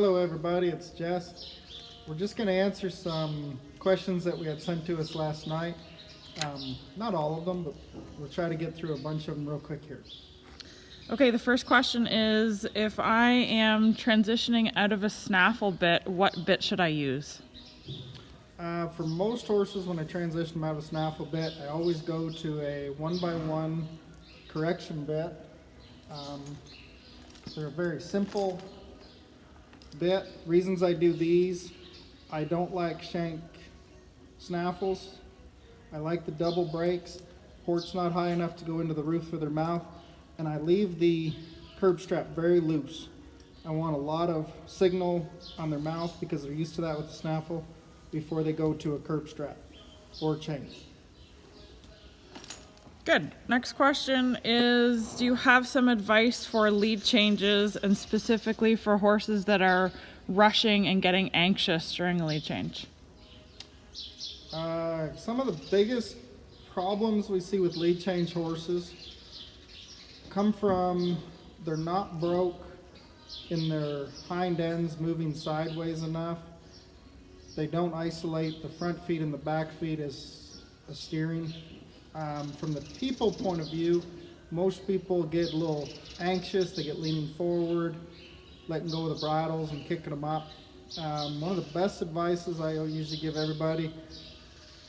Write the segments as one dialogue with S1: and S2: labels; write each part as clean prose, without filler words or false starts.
S1: Hello everybody, it's Jess. We're just going to answer some questions that we had sent to us last night. Not all of them, but we'll try to get through a bunch of them real quick here.
S2: Okay, the first question is, if I am transitioning out of a snaffle bit, what bit should I use?
S1: For most horses, when I transition them out of a snaffle bit, I always go to a 1x1 correction bit. They're a very simple bit. Reasons I do these: I don't like shank snaffles. I like the double brakes. Port's not high enough to go into the roof of their mouth, and I leave the curb strap very loose. I want a lot of signal on their mouth because they're used to that with the snaffle before they go to a curb strap or chain.
S2: Good. Next question is, do you have some advice for lead changes, and specifically for horses that are rushing and getting anxious during a lead change?
S1: Some of the biggest problems we see with lead change horses come from they're not broke in their hind ends moving sideways enough. They don't isolate the front feet and the back feet as a steering. From the people point of view, most people get a little anxious. They get leaning forward, letting go of the bridles and kicking them up. One of the best advices I usually give everybody: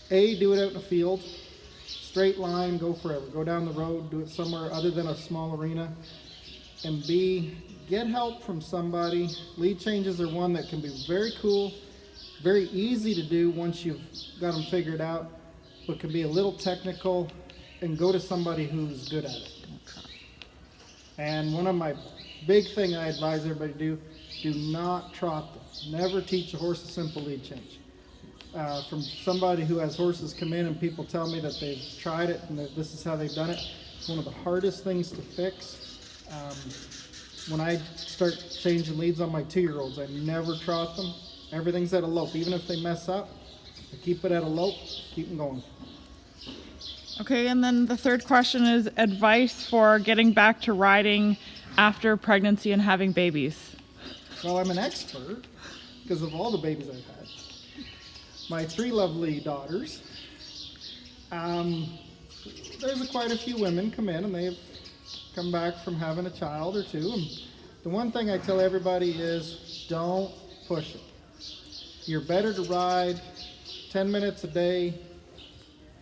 S1: A, do it out in the field, straight line, go forever. Go down the road, do it somewhere other than a small arena. And B, get help from somebody. Lead changes are one that can be very cool, very easy to do once you've got them figured out, but can be a little technical, and go to somebody who's good at it. And one of my big thing I advise everybody to do not trot them. Never teach a horse a simple lead change. From somebody who has horses come in and people tell me that they've tried it and that this is how they've done it, it's one of the hardest things to fix. When I start changing leads on my 2-year-olds, I never trot them. Everything's at a lope. Even if they mess up, I keep it at a lope, keep them going.
S2: Okay, and then the third question is advice for getting back to riding after pregnancy and having babies.
S1: Well, I'm an expert because of all the babies I've had. My 3 lovely daughters. There's quite a few women come in and they've come back from having a child or two. And the one thing I tell everybody is don't push it. You're better to ride 10 minutes a day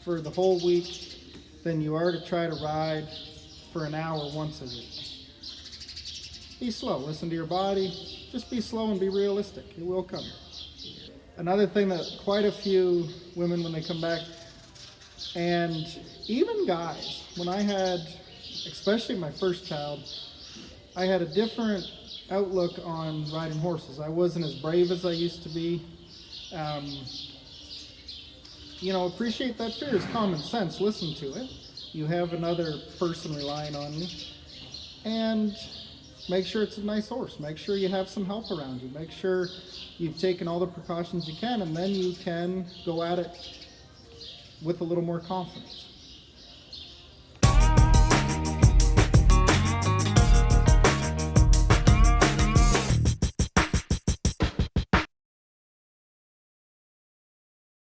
S1: for the whole week than you are to try to ride for an hour once a week. Be slow. Listen to your body. Just be slow and be realistic. It will come. Another thing that quite a few women, when they come back, and even guys, when I had, especially my first child, I had a different outlook on riding horses. I wasn't as brave as I used to be. Appreciate that fear is common sense. Listen to it. You have another person relying on you. And make sure it's a nice horse. Make sure you have some help around you. Make sure you've taken all the precautions you can, and then you can go at it with a little more confidence.